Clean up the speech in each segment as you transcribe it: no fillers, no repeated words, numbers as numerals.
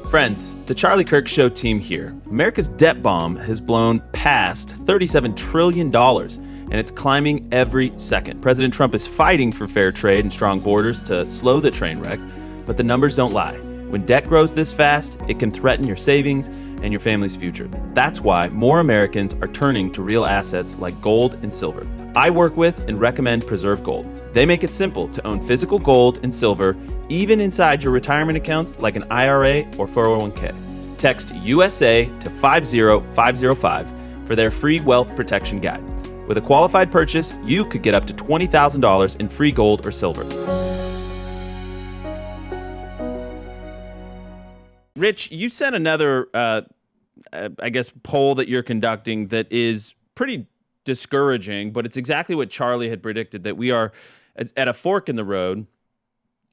Friends, the Charlie Kirk Show team here. America's debt bomb has blown past $37 trillion, and it's climbing every second. President Trump is fighting for fair trade and strong borders to slow the train wreck, but the numbers don't lie. When debt grows this fast, it can threaten your savings and your family's future. That's why more Americans are turning to real assets like gold and silver. I work with and recommend Preserve Gold. They make it simple to own physical gold and silver, even inside your retirement accounts like an IRA or 401k. Text USA to 50505 for their free wealth protection guide. With a qualified purchase, you could get up to $20,000 in free gold or silver. Rich, you sent another, poll that you're conducting that is pretty discouraging, but it's exactly what Charlie had predicted, that we are at a fork in the road,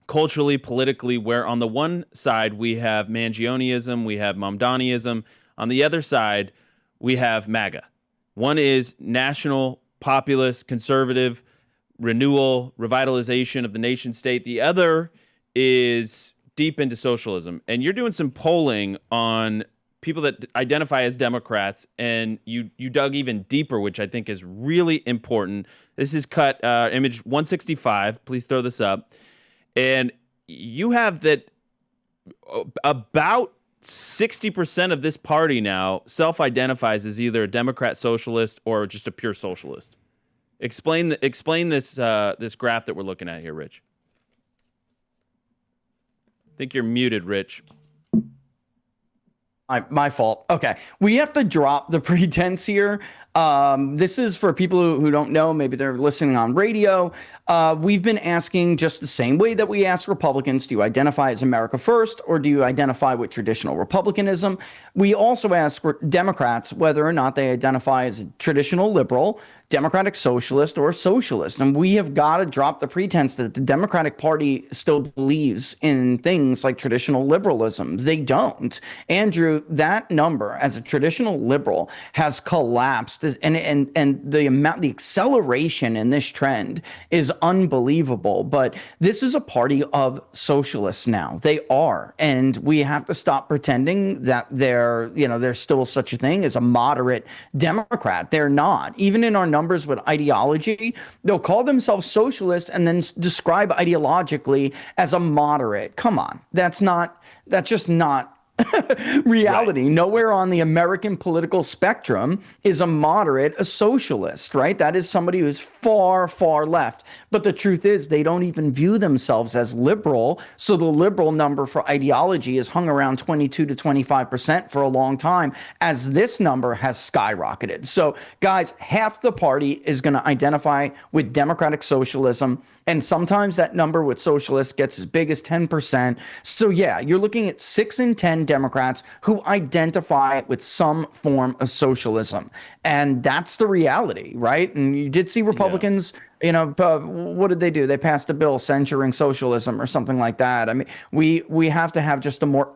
culturally, politically, where on the one side we have Mangionism, we have Mamdaniism. On the other side, we have MAGA. One is national, populist, conservative, renewal, revitalization of the nation state. The other is deep into socialism. And you're doing some polling on people that identify as Democrats, and you dug even deeper, which I think is really important. This is cut image 165. Please throw this up. And you have that about 60% of this party now self-identifies as either a Democrat socialist or just a pure socialist. Explain this this graph that we're looking at here, Rich. I think you're muted, Rich. My fault. Okay. We have to drop the pretense here. This is for people who don't know. Maybe they're listening on radio. We've been asking just the same way that we ask Republicans, do you identify as America First or do you identify with traditional Republicanism? We also ask Democrats whether or not they identify as a traditional liberal, Democratic socialist, or socialist. And we have got to drop the pretense that the Democratic Party still believes in things like traditional liberalism. They don't. Andrew, that number as a traditional liberal has collapsed, and the acceleration in this trend is unbelievable. But this is a party of socialists now. They are. And we have to stop pretending that there's still such a thing as a moderate Democrat. They're not. Even in our numbers with ideology, they'll call themselves socialist and then describe ideologically as a moderate. Come on. That's just not reality. Right. Nowhere on the American political spectrum is a moderate a socialist, right? That is somebody who's far, far left. But the truth is they don't even view themselves as liberal. So the liberal number for ideology has hung around 22 to 25% for a long time, as this number has skyrocketed. So guys, half the party is going to identify with democratic socialism. And sometimes that number with socialists gets as big as 10%. So yeah, you're looking at 6 in 10 Democrats who identify with some form of socialism. And that's the reality, right? And you did see Republicans, what did they do? They passed a bill censuring socialism or something like that. I mean, we have to have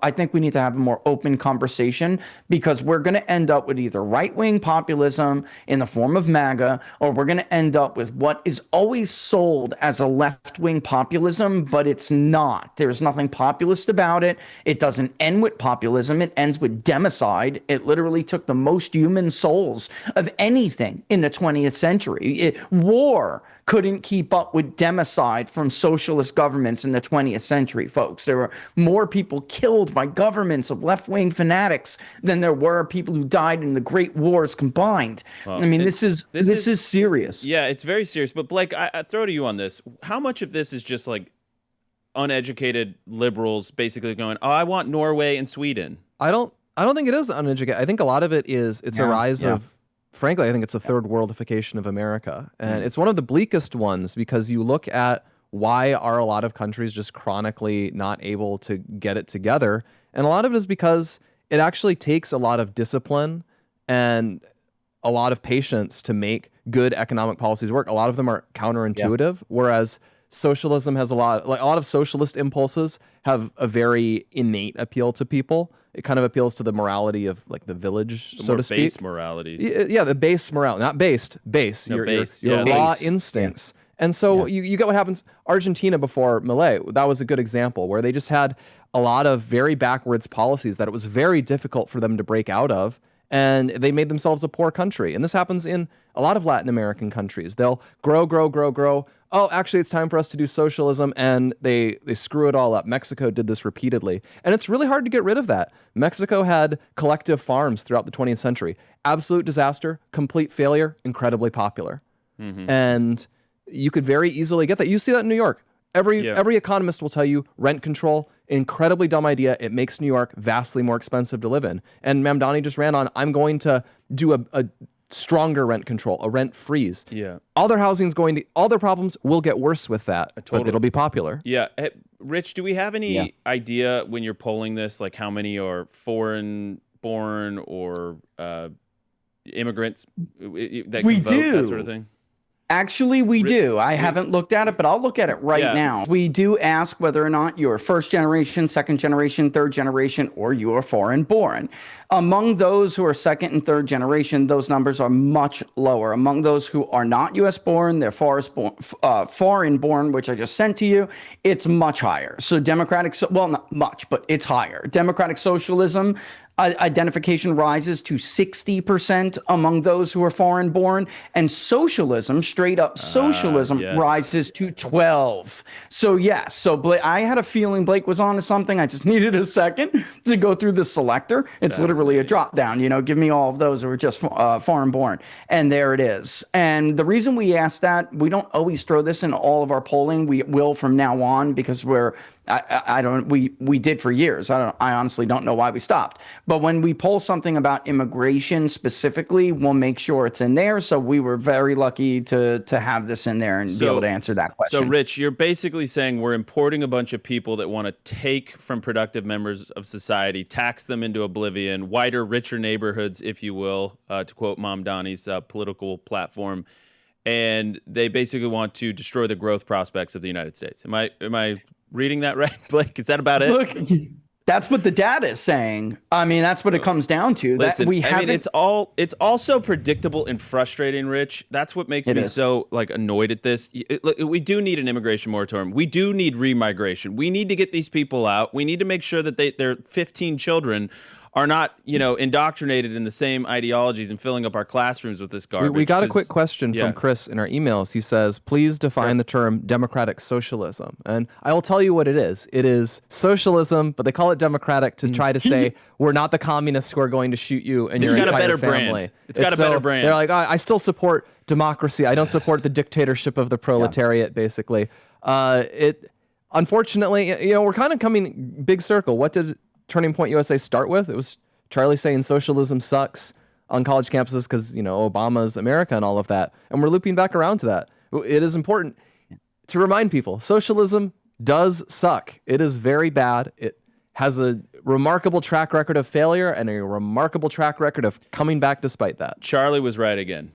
I think we need to have a more open conversation, because we're going to end up with either right-wing populism in the form of MAGA, or we're going to end up with what is always sold as a left-wing populism, but it's not. There's nothing populist about it. It doesn't end with populism. It ends with democide. It literally took the most human souls of anything in the 20th century. War couldn't keep up with democide from socialist governments in the 20th century, folks. There were more people killed by governments of left-wing fanatics than there were people who died in the Great Wars combined. Well, I mean, this is serious. Yeah, it's very serious. But Blake, I throw to you on this. How much of this is just like uneducated liberals basically going, "Oh, I want Norway and Sweden"? I don't think it is uneducated. I think a lot of it is a rise of, frankly, I think it's a third worldification of America. And it's one of the bleakest ones, because you look at why are a lot of countries just chronically not able to get it together. And a lot of it is because it actually takes a lot of discipline and a lot of patience to make good economic policies work. A lot of them are counterintuitive, whereas socialism has a lot of socialist impulses have a very innate appeal to people. It kind of appeals to the morality of like the village, so to speak. Base moralities. Yeah, the base morality, not based, base. No, your raw instincts. And so you get what happens. Argentina before Milei, that was a good example where they just had a lot of very backwards policies that it was very difficult for them to break out of. And they made themselves a poor country. And this happens in a lot of Latin American countries. They'll grow. Oh, actually, it's time for us to do socialism. And they screw it all up. Mexico did this repeatedly. And it's really hard to get rid of that. Mexico had collective farms throughout the 20th century. Absolute disaster, complete failure, incredibly popular. And you could very easily get that. You see that in New York. Every economist will tell you rent control, incredibly dumb idea. It makes New York vastly more expensive to live in. And Mamdani just ran on, I'm going to do a stronger rent control, a rent freeze. Yeah. All their all their problems will get worse with that, but it'll be popular. Yeah. Hey, Rich, do we have any idea when you're polling this, like how many are foreign born or immigrants that can vote, that sort of thing? Actually, we do. I haven't looked at it, but I'll look at it right now. We do ask whether or not you're first generation, second generation, third generation, or you are foreign born. Among those who are second and third generation, those numbers are much lower. Among those who are not U.S. born, they're foreign born, which I just sent to you, it's much higher. So well, not much, but it's higher. Democratic socialism identification rises to 60% among those who are foreign born, and socialism, straight up socialism, rises to 12. So yes, so I had a feeling Blake was onto something. I just needed a second to go through the selector. It's literally a drop down, give me all of those who are just foreign born, and there it is. And the reason we asked that, we don't always throw this in all of our polling. We will from now on, because we did for years. I honestly don't know why we stopped. But when we poll something about immigration specifically, we'll make sure it's in there. So we were very lucky to have this in there and be able to answer that question. So Rich, you're basically saying we're importing a bunch of people that want to take from productive members of society, tax them into oblivion, whiter, richer neighborhoods, if you will, to quote Mamdani's political platform. And they basically want to destroy the growth prospects of the United States. Am I reading that right, Blake? Is that about it? Look, that's what the data is saying. I mean, that's what it comes down to. Listen, it's all so predictable and frustrating, Rich. That's what makes me so annoyed at this. Look, we do need an immigration moratorium. We do need remigration. We need to get these people out. We need to make sure that their 15 children are not, indoctrinated in the same ideologies and filling up our classrooms with this garbage. We got a quick question from Chris in our emails. He says, please define the term democratic socialism. And I will tell you what it is. It is socialism, but they call it democratic to try to say, we're not the communists who are going to shoot you and your entire family. It's got a better brand. They're like, I still support democracy. I don't support the dictatorship of the proletariat, basically. Unfortunately, we're kind of coming big circle. What did Turning Point USA start with? It was Charlie saying socialism sucks on college campuses because, Obama's America and all of that. And we're looping back around to that. It is important to remind people, socialism does suck. It is very bad. It has a remarkable track record of failure and a remarkable track record of coming back despite that. Charlie was right again.